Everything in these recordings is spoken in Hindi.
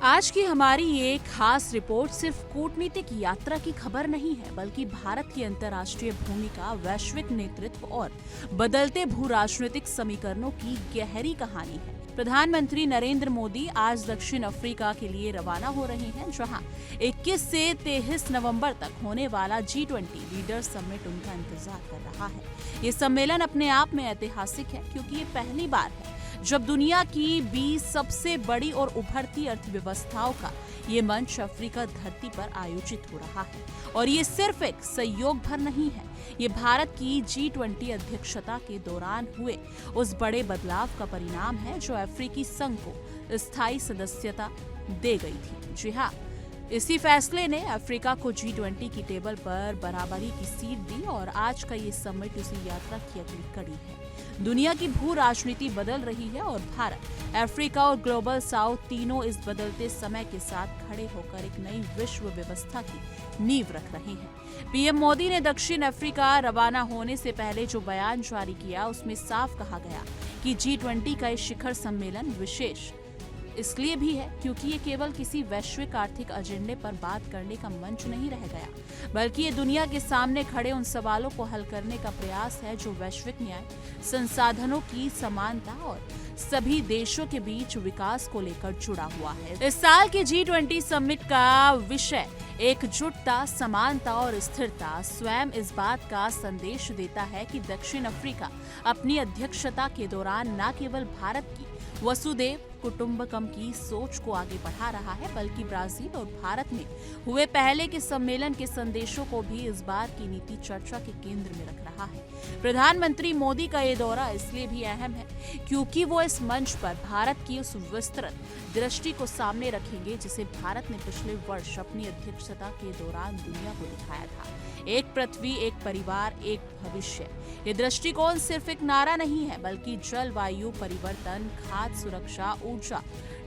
आज की हमारी ये खास रिपोर्ट सिर्फ कूटनीतिक यात्रा की खबर नहीं है, बल्कि भारत की अंतर्राष्ट्रीय भूमिका, वैश्विक नेतृत्व और बदलते भू राजनीतिक समीकरणों की गहरी कहानी है। प्रधानमंत्री नरेंद्र मोदी आज दक्षिण अफ्रीका के लिए रवाना हो रहे हैं, जहां 21 से 23 नवंबर तक होने वाला G20 लीडर समिट उनका इंतजार कर रहा है। ये सम्मेलन अपने आप में ऐतिहासिक है, क्योंकि ये पहली बार है जब दुनिया की 20 सबसे बड़ी और उभरती अर्थव्यवस्थाओं का ये मंच अफ्रीका धरती पर आयोजित हो रहा है। और ये सिर्फ एक सहयोग भर नहीं है, ये भारत की G20 अध्यक्षता के दौरान हुए उस बड़े बदलाव का परिणाम है जो अफ्रीकी संघ को स्थायी सदस्यता दे गई थी। जी हाँ, इसी फैसले ने अफ्रीका को G20 की टेबल पर बराबरी की सीट दी और आज का ये समिट उसी यात्रा की अगली कड़ी है। दुनिया की भू राजनीति बदल रही है और भारत, अफ्रीका और ग्लोबल साउथ तीनों इस बदलते समय के साथ खड़े होकर एक नई विश्व व्यवस्था की नींव रख रहे हैं। पीएम मोदी ने दक्षिण अफ्रीका रवाना होने से पहले जो बयान जारी किया, उसमें साफ कहा गया कि G20 का ये शिखर सम्मेलन विशेष इसलिए भी है क्योंकि ये केवल किसी वैश्विक आर्थिक एजेंडे पर बात करने का मंच नहीं रह गया, बल्कि ये दुनिया के सामने खड़े उन सवालों को हल करने का प्रयास है जो वैश्विक न्याय, संसाधनों की समानता और सभी देशों के बीच विकास को लेकर जुड़ा हुआ है। इस साल के G20 समिट का विषय एकजुटता, समानता और स्थिरता स्वयं इस बात का संदेश देता है कि दक्षिण अफ्रीका अपनी अध्यक्षता के दौरान न केवल भारत की वसुधैव कुटुंबकम की सोच को आगे बढ़ा रहा है, बल्कि ब्राजील और भारत में हुए पहले के सम्मेलन के संदेशों को भी इस बार की नीति चर्चा के केंद्र में रख रहा है। प्रधानमंत्री मोदी का ये दौरा इसलिए भी अहम है क्योंकि वो इस मंच पर भारत की उस विस्तृत दृष्टि को सामने रखेंगे जिसे भारत ने पिछले वर्ष अपनी अध्यक्षता के दौरान दुनिया को दिखाया था। एक पृथ्वी, एक परिवार, एक भविष्य। ये दृष्टिकोण सिर्फ एक नारा नहीं है, बल्कि जलवायु परिवर्तन, खाद्य सुरक्षा, ऊर्जा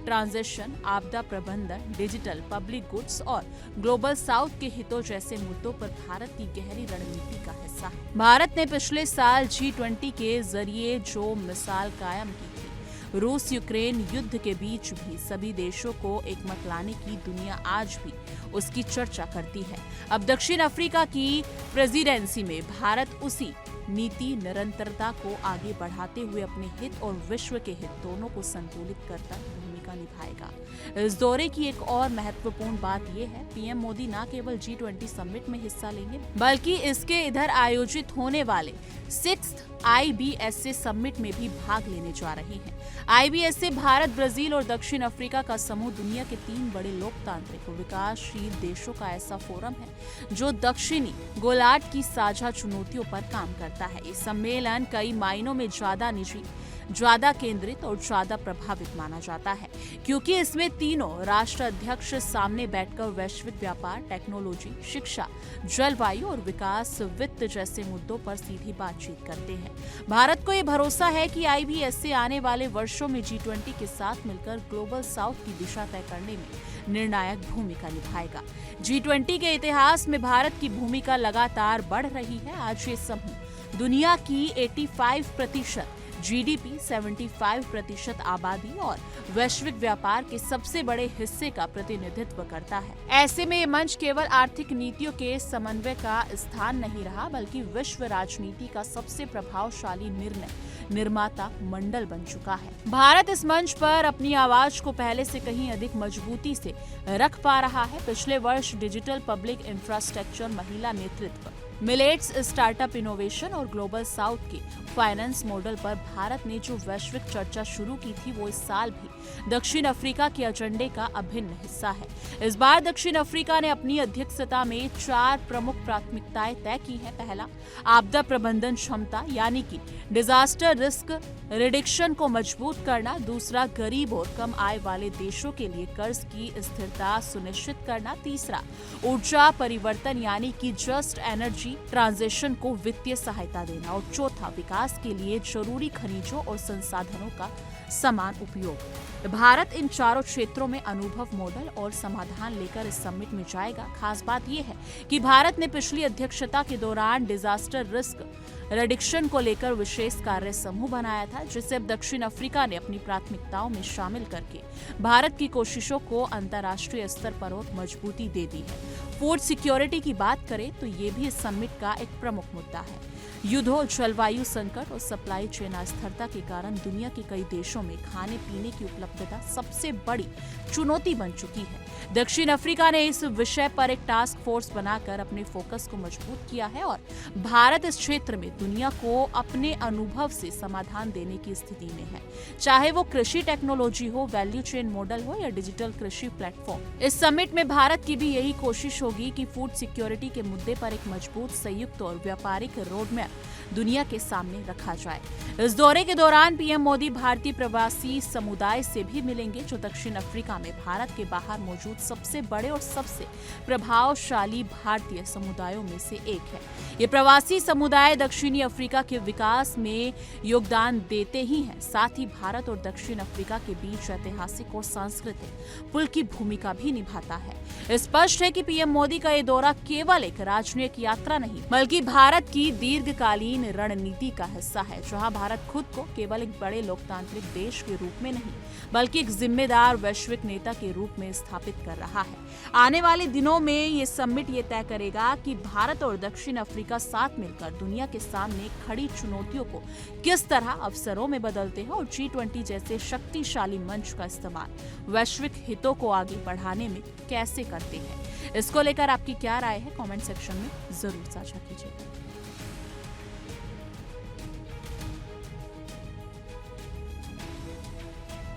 ट्रांजिशन, आपदा प्रबंधन, डिजिटल, पब्लिक गुड्स और ग्लोबल साउथ के हितों जैसे मुद्दों पर भारत की गहरी रणनीति का हिस्सा है। भारत ने पिछले साल G20 के जरिए जो मिसाल कायम की थी, रूस यूक्रेन युद्ध के बीच भी सभी देशों को एकमत लाने की दुनिया आज भी उसकी चर्चा करती है। अब दक्षिण अफ्रीका की प्रेसिडेंसी में भारत उसी नीति निरंतरता को आगे बढ़ाते हुए अपने हित और विश्व के हित दोनों को संतुलित करता भूमिका निभाएगा। इस दौरे की एक और महत्वपूर्ण बात यह है, पीएम मोदी न केवल G20 समिट में हिस्सा लेंगे, बल्कि इसके इधर आयोजित होने वाले 6th IBSA समिट में भी भाग लेने जा रहे हैं। IBSA भारत, ब्राजील और दक्षिण अफ्रीका का समूह दुनिया के 3 बड़े लोकतांत्रिक और विकासशील देशों का ऐसा फोरम है जो दक्षिणी गोलार्ध की साझा चुनौतियों पर काम करता है। इस सम्मेलन कई मायनों में ज्यादा निजी, ज्यादा केंद्रित और ज्यादा प्रभावित माना जाता है, क्योंकि इसमें तीनों राष्ट्र अध्यक्ष सामने बैठकर वैश्विक व्यापार, टेक्नोलॉजी, शिक्षा, जलवायु और विकास, वित्त जैसे मुद्दों पर सीधी बातचीत करते हैं। भारत को ये भरोसा है कि IBSA आने वाले वर्षों में G20 के साथ मिलकर ग्लोबल साउथ की दिशा तय करने में निर्णायक भूमिका निभाएगा। G20 के इतिहास में भारत की भूमिका लगातार बढ़ रही है। आज ये समूह दुनिया की 85% GDP, 75% आबादी और वैश्विक व्यापार के सबसे बड़े हिस्से का प्रतिनिधित्व करता है। ऐसे में ये मंच केवल आर्थिक नीतियों के समन्वय का स्थान नहीं रहा, बल्कि विश्व राजनीति का सबसे प्रभावशाली निर्णय निर्माता मंडल बन चुका है। भारत इस मंच पर अपनी आवाज को पहले से कहीं अधिक मजबूती से रख पा रहा है। पिछले वर्ष डिजिटल पब्लिक इंफ्रास्ट्रक्चर, महिला नेतृत्व, मिलेट्स, स्टार्टअप इनोवेशन और ग्लोबल साउथ के फाइनेंस मॉडल पर भारत ने जो वैश्विक चर्चा शुरू की थी, वो इस साल भी दक्षिण अफ्रीका के एजेंडे का अभिन्न हिस्सा है। इस बार दक्षिण अफ्रीका ने अपनी अध्यक्षता में 4 प्रमुख प्राथमिकताएं तय की हैं। पहला, आपदा प्रबंधन क्षमता यानी कि डिजास्टर रिस्क रिडक्शन को मजबूत करना। दूसरा, गरीब और कम आय वाले देशों के लिए कर्ज की स्थिरता सुनिश्चित करना। तीसरा, ऊर्जा परिवर्तन यानी कि जस्ट एनर्जी ट्रांजिशन को वित्तीय सहायता देना। और चौथा, विकास के लिए जरूरी खनिजों और संसाधनों का समान उपयोग। भारत इन चारों क्षेत्रों में अनुभव, मॉडल और समाधान समाधान लेकर इस समिट में जाएगा। खास बात यह है कि भारत ने पिछली अध्यक्षता के दौरान डिजास्टर रिस्क रिडक्शन को लेकर विशेष कार्य समूह बनाया था, जिसे अब दक्षिण अफ्रीका ने अपनी प्राथमिकताओं में शामिल करके भारत की कोशिशों को अंतर्राष्ट्रीय स्तर पर और मजबूती दे दी है। फूड सिक्योरिटी की बात करें तो ये भी इस समिट का एक प्रमुख मुद्दा है। युद्धों, जलवायु संकट और सप्लाई चेन अस्थिरता के कारण दुनिया के कई देशों में खाने पीने की उपलब्धता सबसे बड़ी चुनौती बन चुकी है। दक्षिण अफ्रीका ने इस विषय पर एक टास्क फोर्स बनाकर अपने फोकस को मजबूत किया है और भारत इस क्षेत्र में दुनिया को अपने अनुभव से समाधान देने की स्थिति में है, चाहे वो कृषि टेक्नोलॉजी हो, वैल्यू चेन मॉडल हो या डिजिटल कृषि प्लेटफॉर्म। इस समिट में भारत की भी यही कोशिश होगी कि फूड सिक्योरिटी के मुद्दे पर एक मजबूत, संयुक्त और व्यापारिक रोडमैप दुनिया के सामने रखा जाए। इस दौरे के दौरान पीएम मोदी भारतीय प्रवासी समुदाय से भी मिलेंगे, जो दक्षिण अफ्रीका में भारत के बाहर मौजूद सबसे बड़े और सबसे प्रभावशाली भारतीय समुदायों में से एक है। ये प्रवासी समुदाय दक्षिणी अफ्रीका के विकास में योगदान देते ही हैं, साथ ही भारत और दक्षिण अफ्रीका के बीच ऐतिहासिक और सांस्कृतिक पुल की भूमिका भी निभाता है। स्पष्ट है कि पीएम मोदी का ये दौरा केवल एक राजनयिक यात्रा नहीं, बल्कि भारत की दीर्घकालीन रणनीति का हिस्सा है, जहां भारत खुद को केवल एक बड़े लोकतांत्रिक देश के रूप में नहीं, बल्कि एक जिम्मेदार वैश्विक नेता के रूप में स्थापित कर रहा है। आने वाले दिनों में ये समिट ये तय करेगा कि भारत और दक्षिण अफ्रीका साथ मिलकर दुनिया के सामने खड़ी चुनौतियों को किस तरह अवसरों में बदलते हैं और G20 जैसे शक्तिशाली मंच का इस्तेमाल वैश्विक हितों को आगे बढ़ाने में कैसे करते हैं। इसको लेकर आपकी क्या राय है, कमेंट सेक्शन में जरूर साझा कीजिएगा।